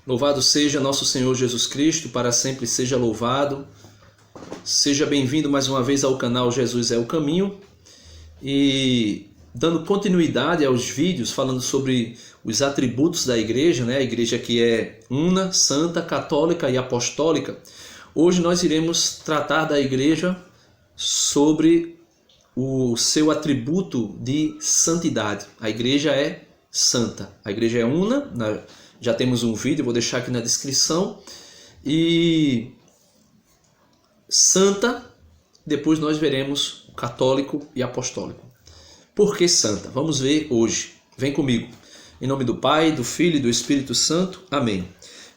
Louvado seja nosso Senhor Jesus Cristo, para sempre seja louvado. Seja bem-vindo mais uma vez ao canal Jesus é o Caminho. E dando continuidade aos vídeos falando sobre os atributos da igreja, né? A igreja que é una, santa, católica e apostólica. Hoje nós iremos tratar da igreja sobre o seu atributo de santidade. A igreja é santa, a igreja é una, já temos um vídeo, vou deixar aqui na descrição. E santa, depois nós veremos o católico e apostólico. Por que santa? Vamos ver hoje. Vem comigo. Em nome do Pai, do Filho e do Espírito Santo. Amém.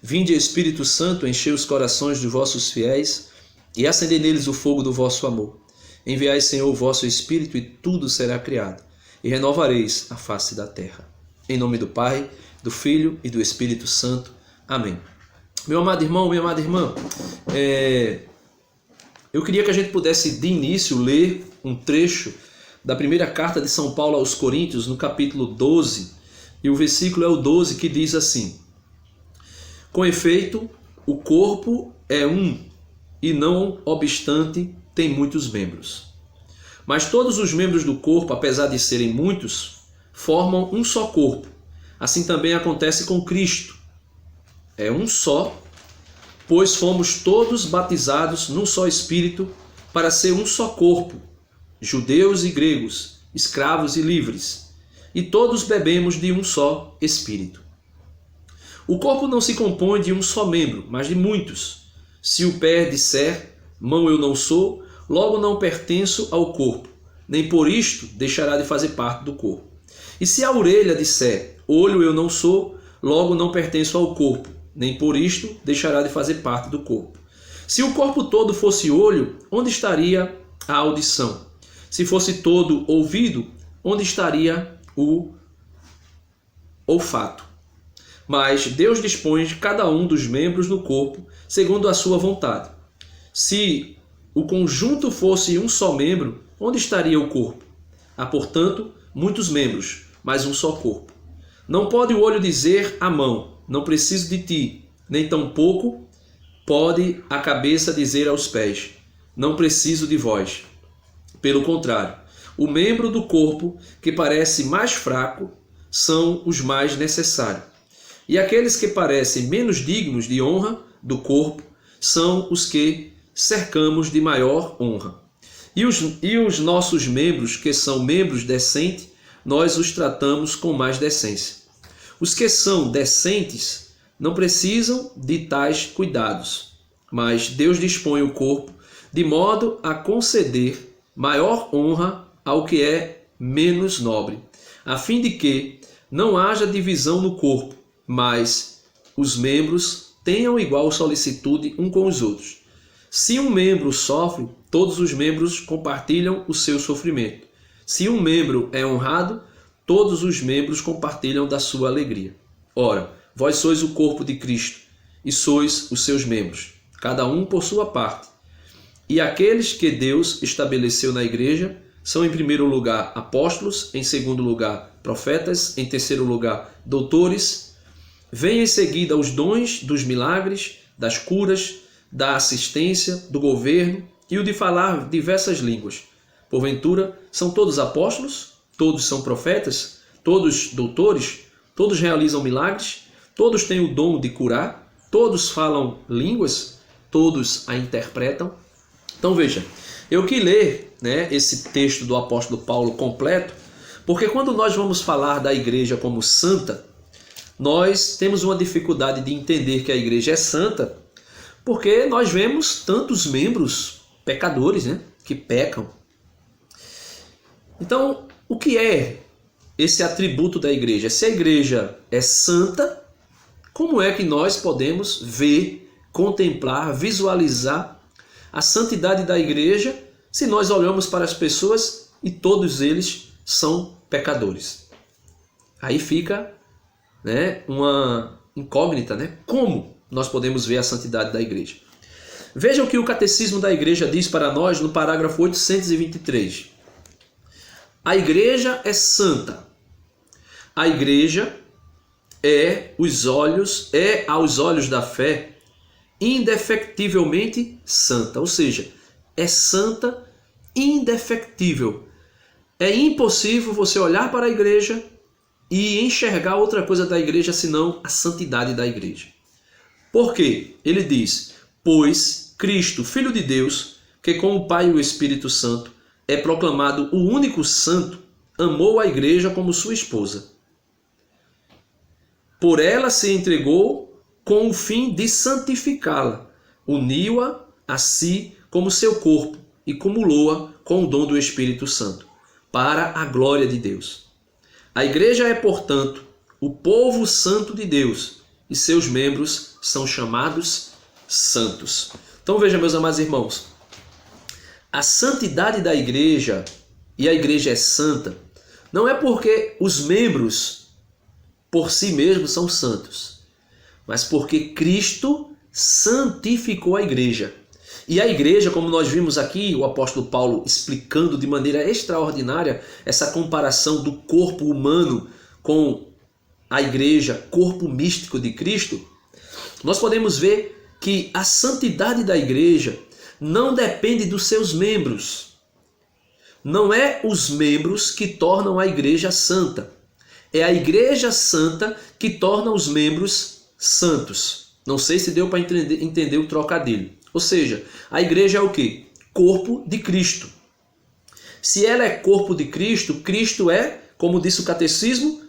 Vinde, Espírito Santo, enchei os corações dos vossos fiéis e acendei neles o fogo do vosso amor. Enviai, Senhor, o vosso Espírito e tudo será criado, e renovareis a face da terra. Em nome do Pai, do Filho e do Espírito Santo. Amém. Meu amado irmão, minha amada irmã, eu queria que a gente pudesse, de início, ler um trecho da primeira carta de São Paulo aos Coríntios, no capítulo 12, e o versículo é o 12, que diz assim: com efeito, o corpo é um, e não obstante tem muitos membros. Mas todos os membros do corpo, apesar de serem muitos, formam um só corpo. Assim também acontece com Cristo. É um só, pois fomos todos batizados num só Espírito para ser um só corpo, judeus e gregos, escravos e livres, e todos bebemos de um só Espírito. O corpo não se compõe de um só membro, mas de muitos. Se o pé disser, mão eu não sou, logo não pertenço ao corpo, nem por isto deixará de fazer parte do corpo. E se a orelha disser, olho eu não sou, logo não pertenço ao corpo, nem por isto deixará de fazer parte do corpo. Se o corpo todo fosse olho, onde estaria a audição? Se fosse todo ouvido, onde estaria o olfato? Mas Deus dispõe de cada um dos membros do corpo segundo a sua vontade. Se o conjunto fosse um só membro, onde estaria o corpo? Há, portanto, muitos membros, mas um só corpo. Não pode o olho dizer à mão, não preciso de ti, nem tampouco pode a cabeça dizer aos pés, não preciso de vós. Pelo contrário, o membro do corpo que parece mais fraco são os mais necessários. E aqueles que parecem menos dignos de honra do corpo são os que cercamos de maior honra. E os nossos membros, que são membros decentes, nós os tratamos com mais decência. Os que são decentes não precisam de tais cuidados, mas Deus dispõe o corpo de modo a conceder maior honra ao que é menos nobre, a fim de que não haja divisão no corpo, mas os membros tenham igual solicitude um com os outros. Se um membro sofre, todos os membros compartilham o seu sofrimento. Se um membro é honrado, todos os membros compartilham da sua alegria. Ora, vós sois o corpo de Cristo, e sois os seus membros, cada um por sua parte. E aqueles que Deus estabeleceu na igreja são, em primeiro lugar, apóstolos, em segundo lugar, profetas, em terceiro lugar, doutores. Vem em seguida os dons dos milagres, das curas, da assistência, do governo e o de falar diversas línguas. Porventura, são todos apóstolos? Todos são profetas? Todos doutores? Todos realizam milagres? Todos têm o dom de curar? Todos falam línguas? Todos a interpretam? Então veja, eu quis ler, esse texto do apóstolo Paulo completo, porque quando nós vamos falar da igreja como santa, nós temos uma dificuldade de entender que a igreja é santa, porque nós vemos tantos membros pecadores, que pecam. Então, o que é esse atributo da igreja? Se a igreja é santa, como é que nós podemos ver, contemplar, visualizar a santidade da igreja se nós olhamos para as pessoas e todos eles são pecadores? Aí fica uma incógnita, Como nós podemos ver a santidade da igreja? Veja o que o Catecismo da Igreja diz para nós no parágrafo 823. A igreja é santa. A igreja é aos olhos da fé indefectivelmente santa, ou seja, é santa, indefectível. É impossível você olhar para a igreja e enxergar outra coisa da igreja senão a santidade da igreja. Por quê? Ele diz: pois Cristo, Filho de Deus, que com o Pai e o Espírito Santo é proclamado o único santo, amou a igreja como sua esposa. Por ela se entregou com o fim de santificá-la, uniu-a a si como seu corpo e cumulou-a com o dom do Espírito Santo, para a glória de Deus. A igreja é, portanto, o povo santo de Deus, e seus membros são chamados santos. Então veja, meus amados irmãos, a santidade da igreja, e a igreja é santa, não é porque os membros por si mesmos são santos, mas porque Cristo santificou a igreja. E a igreja, como nós vimos aqui, o apóstolo Paulo explicando de maneira extraordinária essa comparação do corpo humano com a igreja, corpo místico de Cristo, nós podemos ver que a santidade da igreja não depende dos seus membros. Não é os membros que tornam a igreja santa. É a igreja santa que torna os membros santos. Não sei se deu para entender o trocadilho. Ou seja, a igreja é o quê? Corpo de Cristo. Se ela é corpo de Cristo, Cristo é, como disse o catecismo,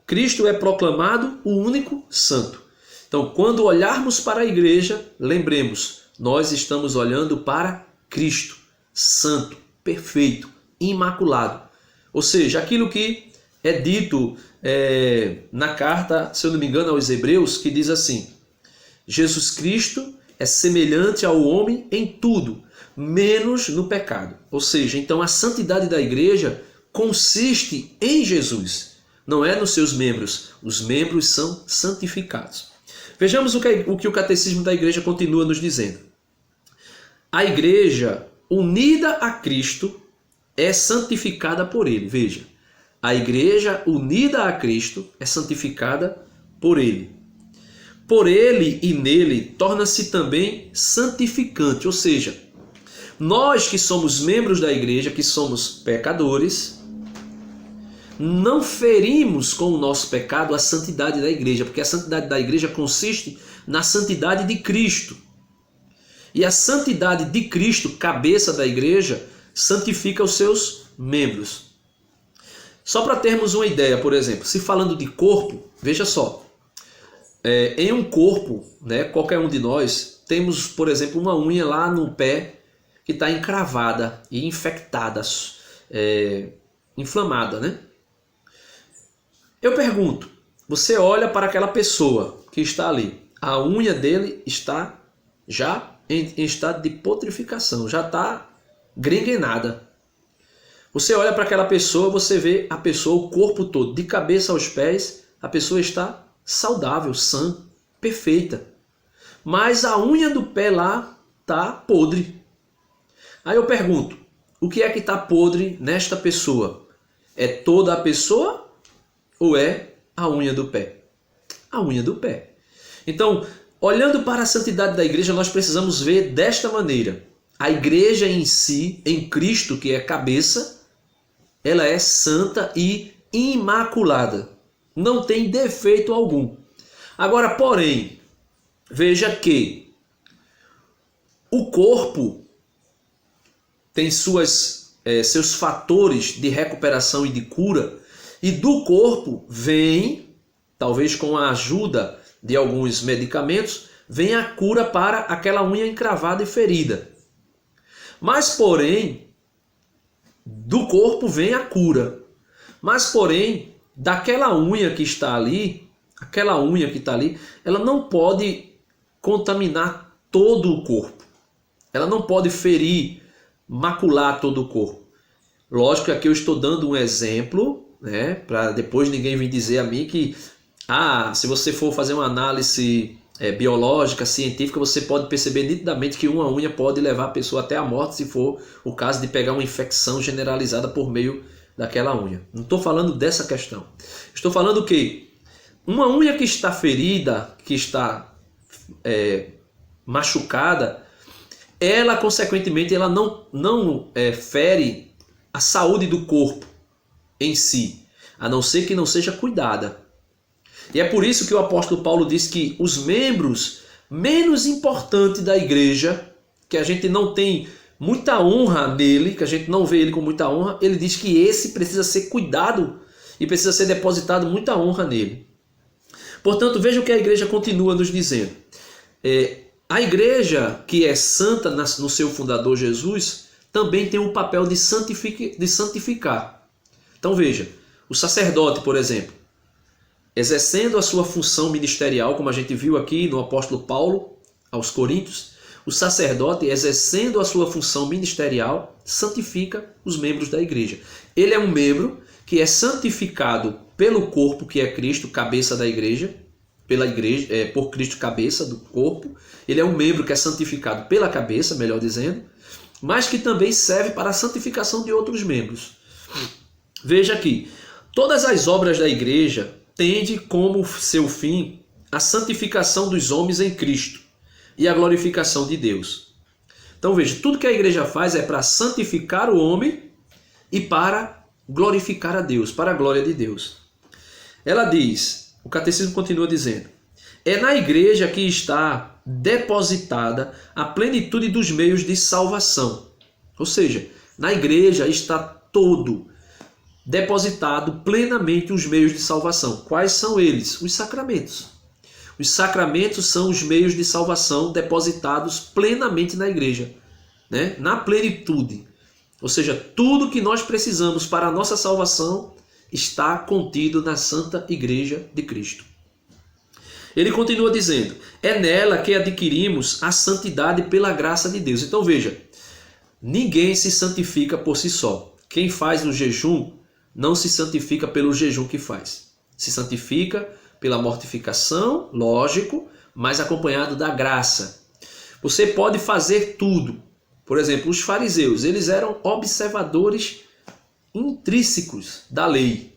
Cristo é proclamado o único santo. Então, quando olharmos para a igreja, lembremos, nós estamos olhando para Cristo, santo, perfeito, imaculado. Ou seja, aquilo que é dito na carta, se eu não me engano, aos Hebreus, que diz assim: Jesus Cristo é semelhante ao homem em tudo, menos no pecado. Ou seja, então a santidade da igreja consiste em Jesus, não é nos seus membros. Os membros são santificados. Vejamos o que o catecismo da igreja continua nos dizendo. A igreja unida a Cristo é santificada por ele. Veja, a igreja unida a Cristo é santificada por ele. Por ele e nele torna-se também santificante, ou seja, nós que somos membros da igreja, que somos pecadores, não ferimos com o nosso pecado a santidade da igreja, porque a santidade da igreja consiste na santidade de Cristo. E a santidade de Cristo, cabeça da igreja, santifica os seus membros. Só para termos uma ideia, por exemplo, se falando de corpo, veja só, em um corpo, né, qualquer um de nós, temos, por exemplo, uma unha lá no pé que está encravada e infectada, inflamada, né? Eu pergunto, você olha para aquela pessoa que está ali, a unha dele está já em estado de putrificação, já está grenguenada. Você olha para aquela pessoa, você vê a pessoa, o corpo todo, de cabeça aos pés, a pessoa está saudável, sã, perfeita. Mas a unha do pé lá está podre. Aí eu pergunto, o que é que está podre nesta pessoa? É toda a pessoa ou é a unha do pé? A unha do pé. Então, olhando para a santidade da igreja, nós precisamos ver desta maneira. A igreja em si, em Cristo, que é cabeça, ela é santa e imaculada. Não tem defeito algum. Agora, porém, veja que o corpo tem seus fatores de recuperação e de cura, e do corpo vem, talvez com a ajuda de alguns medicamentos, vem a cura para aquela unha encravada e ferida. Mas, porém, do corpo vem a cura. Mas, porém, daquela unha que está ali, aquela unha que está ali, ela não pode contaminar todo o corpo. Ela não pode ferir, macular todo o corpo. Lógico que aqui eu estou dando um exemplo, né, para depois ninguém vir dizer a mim que se você for fazer uma análise biológica, científica, você pode perceber nitidamente que uma unha pode levar a pessoa até a morte se for o caso de pegar uma infecção generalizada por meio daquela unha. Não estou falando dessa questão. Estou falando que Uma unha que está ferida, que está machucada, ela, consequentemente, ela não fere a saúde do corpo em si, a não ser que não seja cuidada. E é por isso que o apóstolo Paulo diz que os membros menos importantes da igreja, que a gente não tem muita honra nele, que a gente não vê ele com muita honra, ele diz que esse precisa ser cuidado e precisa ser depositado muita honra nele. Portanto, veja o que a igreja continua nos dizendo. A igreja, que é santa no seu fundador Jesus, também tem um papel de santificar. Então veja, o sacerdote, por exemplo, exercendo a sua função ministerial, como a gente viu aqui no apóstolo Paulo aos Coríntios, o sacerdote, exercendo a sua função ministerial, santifica os membros da igreja. Ele é um membro que é santificado pelo corpo, que é Cristo, cabeça da igreja, por Cristo, cabeça do corpo. Ele é um membro que é santificado pela cabeça, melhor dizendo, mas que também serve para a santificação de outros membros. Veja aqui, todas as obras da igreja tendem como seu fim a santificação dos homens em Cristo e a glorificação de Deus. Então veja, tudo que a igreja faz é para santificar o homem e para glorificar a Deus, para a glória de Deus. Ela diz, o catecismo continua dizendo, é na igreja que está depositada a plenitude dos meios de salvação. Ou seja, na igreja está todo depositado plenamente os meios de salvação. Quais são eles? Os sacramentos. Os sacramentos são os meios de salvação depositados plenamente na igreja, né? Na plenitude. Ou seja, tudo que nós precisamos para a nossa salvação está contido na Santa Igreja de Cristo. Ele continua dizendo, é nela que adquirimos a santidade pela graça de Deus. Então veja, ninguém se santifica por si só. Quem faz o jejum não se santifica pelo jejum que faz. Se santifica pela mortificação, lógico, mas acompanhado da graça. Você pode fazer tudo. Por exemplo, os fariseus, eles eram observadores intrínsecos da lei,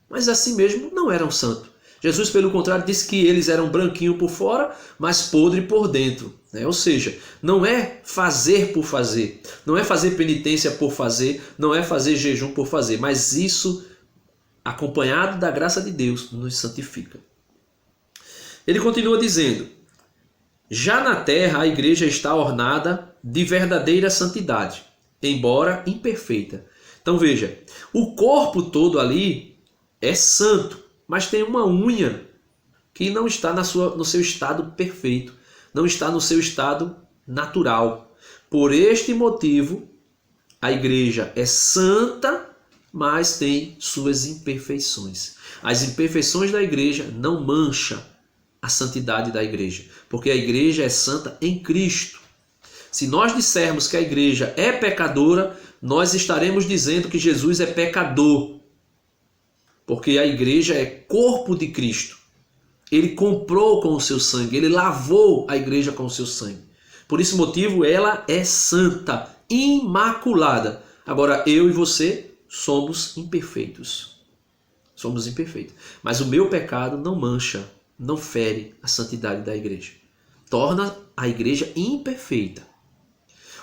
mas assim mesmo não eram santos. Jesus, pelo contrário, disse que eles eram branquinhos por fora, mas podre por dentro. Ou seja, não é fazer por fazer, não é fazer penitência por fazer, não é fazer jejum por fazer, mas isso, acompanhado da graça de Deus, nos santifica. Ele continua dizendo, já na terra a igreja está ornada de verdadeira santidade, embora imperfeita. Então veja, o corpo todo ali é santo, mas tem uma unha que não está no seu estado perfeito, não está no seu estado natural. Por este motivo, a igreja é santa, mas tem suas imperfeições. As imperfeições da igreja não mancham a santidade da igreja, porque a igreja é santa em Cristo. Se nós dissermos que a igreja é pecadora, nós estaremos dizendo que Jesus é pecador, porque a igreja é corpo de Cristo. Ele comprou com o seu sangue, ele lavou a igreja com o seu sangue. Por esse motivo, ela é santa, imaculada. Agora, eu e você somos imperfeitos. Somos imperfeitos. Mas o meu pecado não mancha, não fere a santidade da igreja. Torna a igreja imperfeita.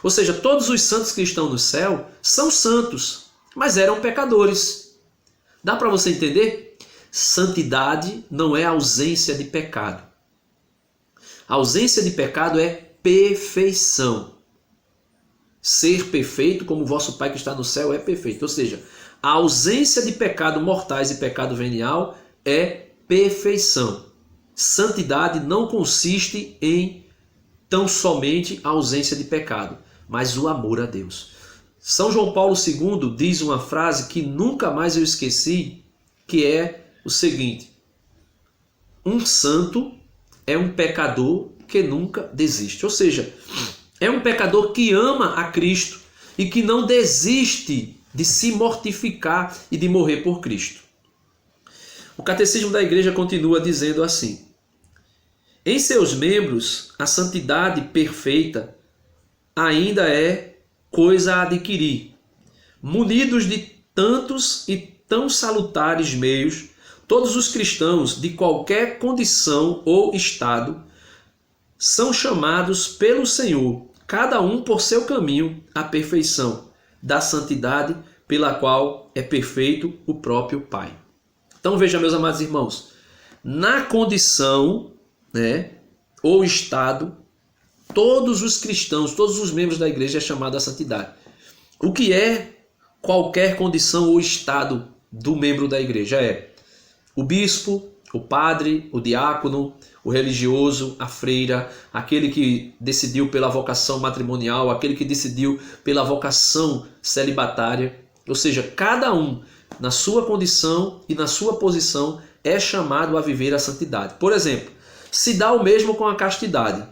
Ou seja, todos os santos que estão no céu são santos, mas eram pecadores. Dá para você entender? Santidade não é ausência de pecado. A ausência de pecado é perfeição. Ser perfeito como vosso Pai que está no céu é perfeito. Ou seja, a ausência de pecado mortais e pecado venial é perfeição. Santidade não consiste em tão somente a ausência de pecado, mas o amor a Deus. São João Paulo II diz uma frase que nunca mais eu esqueci, que é o seguinte: um santo é um pecador que nunca desiste. Ou seja, é um pecador que ama a Cristo e que não desiste de se mortificar e de morrer por Cristo. O catecismo da igreja continua dizendo assim: em seus membros, a santidade perfeita ainda é coisa a adquirir. Munidos de tantos e tão salutares meios, todos os cristãos de qualquer condição ou estado são chamados pelo Senhor, cada um por seu caminho, à perfeição da santidade, pela qual é perfeito o próprio Pai. Então veja, meus amados irmãos, na condição, ou estado, todos os cristãos, todos os membros da igreja é chamado à santidade. O que é qualquer condição ou estado do membro da igreja? É o bispo, o padre, o diácono, o religioso, a freira, aquele que decidiu pela vocação matrimonial, aquele que decidiu pela vocação celibatária. Ou seja, cada um, na sua condição e na sua posição, é chamado a viver a santidade. Por exemplo, se dá o mesmo com a castidade.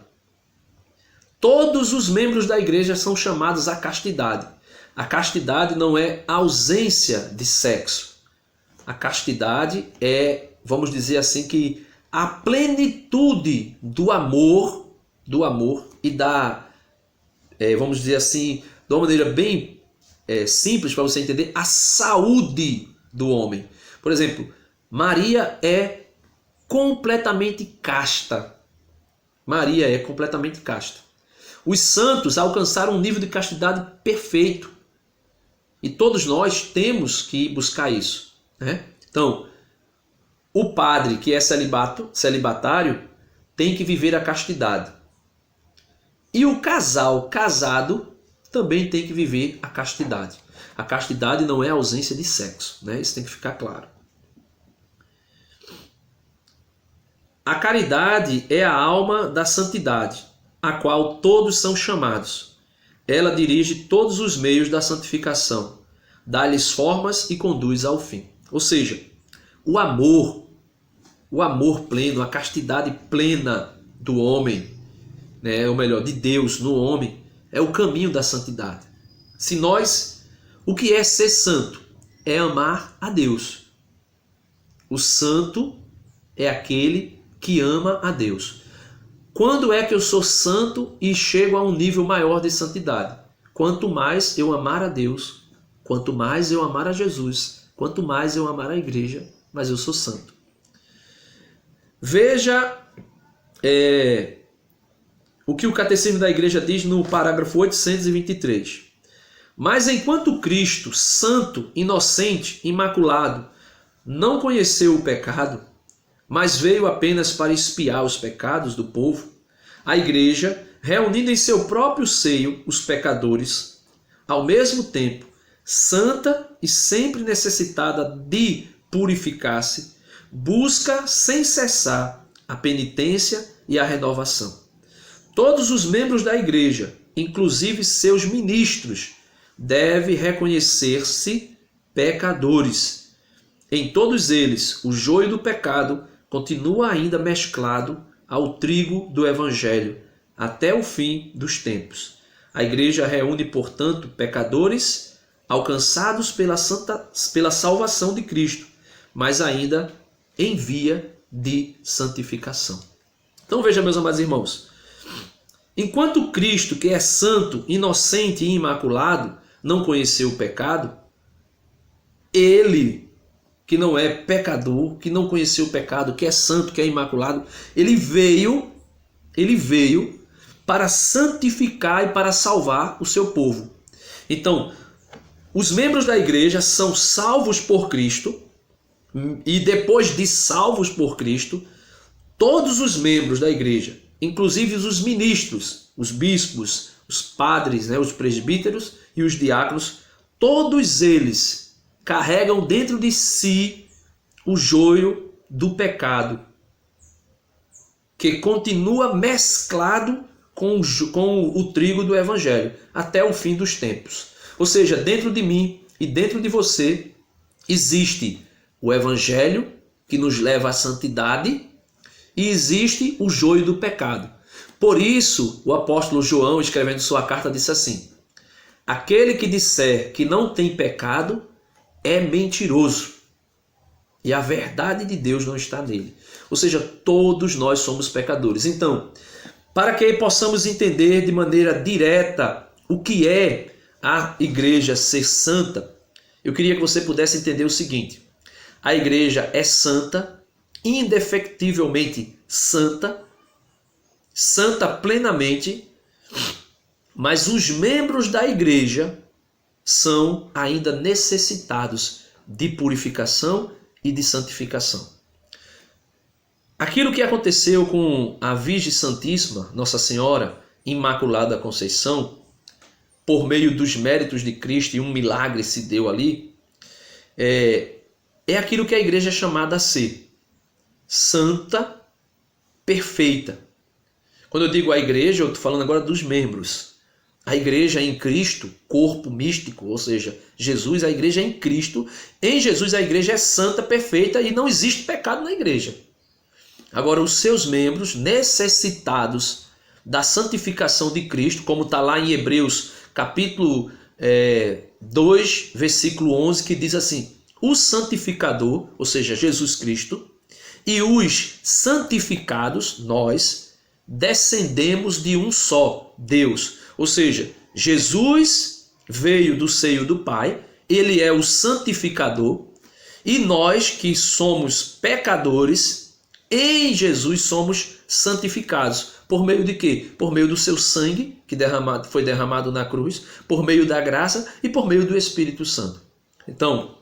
Todos os membros da igreja são chamados à castidade. A castidade não é ausência de sexo. A castidade é, vamos dizer assim, que a plenitude do amor e da, vamos dizer assim, de uma maneira bem simples para você entender, a saúde do homem. Por exemplo, Maria é completamente casta. Maria é completamente casta. Os santos alcançaram um nível de castidade perfeito. E todos nós temos que buscar isso, Então, o padre que é celibatário tem que viver a castidade. E o casal casado também tem que viver a castidade. A castidade não é a ausência de sexo, Isso tem que ficar claro. A caridade é a alma da santidade, a qual todos são chamados. Ela dirige todos os meios da santificação, dá-lhes formas e conduz ao fim. Ou seja, o amor pleno, a castidade plena do homem, ou melhor, de Deus no homem, é o caminho da santidade. O que é ser santo? É amar a Deus. O santo é aquele que ama a Deus. Quando é que eu sou santo e chego a um nível maior de santidade? Quanto mais eu amar a Deus, quanto mais eu amar a Jesus, quanto mais eu amar a igreja, mais eu sou santo. Veja o que o Catecismo da Igreja diz no parágrafo 823. Mas enquanto Cristo, santo, inocente, imaculado, não conheceu o pecado, mas veio apenas para expiar os pecados do povo, a igreja, reunindo em seu próprio seio os pecadores, ao mesmo tempo santa e sempre necessitada de purificar-se, busca sem cessar a penitência e a renovação. Todos os membros da igreja, inclusive seus ministros, devem reconhecer-se pecadores. Em todos eles, o joio do pecado continua ainda mesclado ao trigo do Evangelho, até o fim dos tempos. A igreja reúne, portanto, pecadores alcançados pela salvação de Cristo, mas ainda em via de santificação. Então veja, meus amados irmãos, enquanto Cristo, que é santo, inocente e imaculado, não conheceu o pecado, ele, que não é pecador, que não conheceu o pecado, que é santo, que é imaculado, ele veio para santificar e para salvar o seu povo. Então, os membros da igreja são salvos por Cristo, e depois de salvos por Cristo, todos os membros da igreja, inclusive os ministros, os bispos, os padres, os presbíteros e os diáconos, todos eles carregam dentro de si o joio do pecado, que continua mesclado com o trigo do Evangelho, até o fim dos tempos. Ou seja, dentro de mim e dentro de você existe o Evangelho, que nos leva à santidade, e existe o joio do pecado. Por isso, o apóstolo João, escrevendo sua carta, disse assim: aquele que disser que não tem pecado é mentiroso, e a verdade de Deus não está nele. Ou seja, todos nós somos pecadores. Então, para que possamos entender de maneira direta o que é a igreja ser santa, eu queria que você pudesse entender o seguinte: A igreja é santa, indefectivelmente santa, santa plenamente, mas os membros da igreja são ainda necessitados de purificação e de santificação. Aquilo que aconteceu com a Virgem Santíssima, Nossa Senhora Imaculada Conceição, por meio dos méritos de Cristo, e um milagre se deu ali, é aquilo que a igreja é chamada a ser: santa, perfeita. Quando eu digo a igreja, eu estou falando agora dos membros. A igreja é em Cristo, corpo místico, ou seja, Jesus, a igreja é em Cristo. Em Jesus a igreja é santa, perfeita e não existe pecado na igreja. Agora, os seus membros necessitados da santificação de Cristo, como está lá em Hebreus capítulo 2, versículo 11, que diz assim: o santificador, ou seja, Jesus Cristo, e os santificados, nós, descendemos de um só, Deus. Ou seja, Jesus veio do seio do Pai, ele é o santificador, e nós que somos pecadores, em Jesus somos santificados. Por meio de quê? Por meio do seu sangue, que foi derramado na cruz, por meio da graça e por meio do Espírito Santo. Então,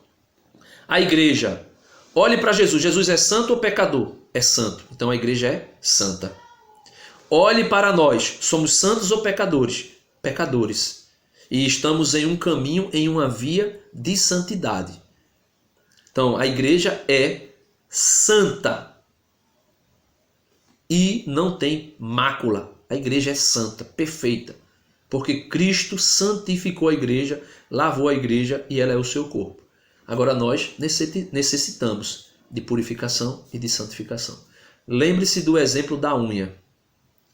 a igreja, olhe para Jesus. Jesus é santo ou pecador? É santo. Então a igreja é santa. Olhe para nós. Somos santos ou pecadores? Pecadores. E estamos em um caminho, em uma via de santidade. Então a igreja é santa. E não tem mácula. A igreja é santa, perfeita. Porque Cristo santificou a igreja, lavou a igreja e ela é o seu corpo. Agora nós necessitamos de purificação e de santificação. Lembre-se do exemplo da unha.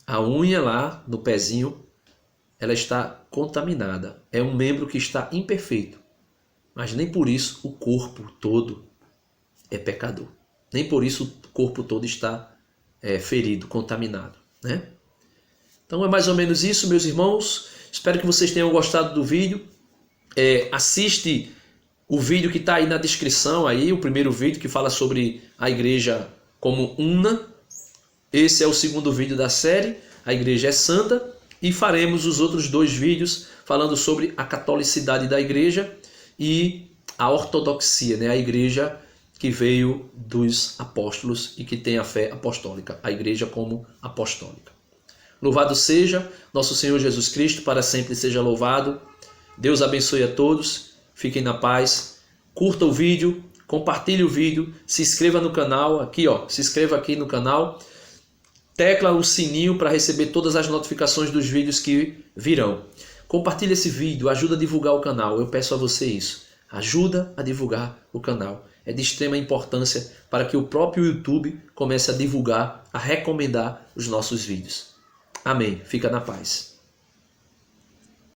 A unha lá no pezinho, ela está contaminada. É um membro que está imperfeito. Mas nem por isso o corpo todo é pecador. Nem por isso o corpo todo está ferido, contaminado, né? Então é mais ou menos isso, meus irmãos. Espero que vocês tenham gostado do vídeo. Assiste o vídeo que está aí na descrição, aí, o primeiro vídeo que fala sobre a igreja como una. Esse é o segundo vídeo da série, a igreja é santa. E faremos os outros 2 vídeos falando sobre a catolicidade da igreja e a ortodoxia, né? A igreja que veio dos apóstolos e que tem a fé apostólica, a igreja como apostólica. Louvado seja nosso Senhor Jesus Cristo, para sempre seja louvado. Deus abençoe a todos, fiquem na paz, curta o vídeo, compartilhe o vídeo, se inscreva no canal, aqui ó, se inscreva aqui no canal, tecla o sininho para receber todas as notificações dos vídeos que virão. Compartilhe esse vídeo, ajuda a divulgar o canal, eu peço a você isso, ajuda a divulgar o canal. É de extrema importância para que o próprio YouTube comece a divulgar, a recomendar os nossos vídeos. Amém. Fica na paz.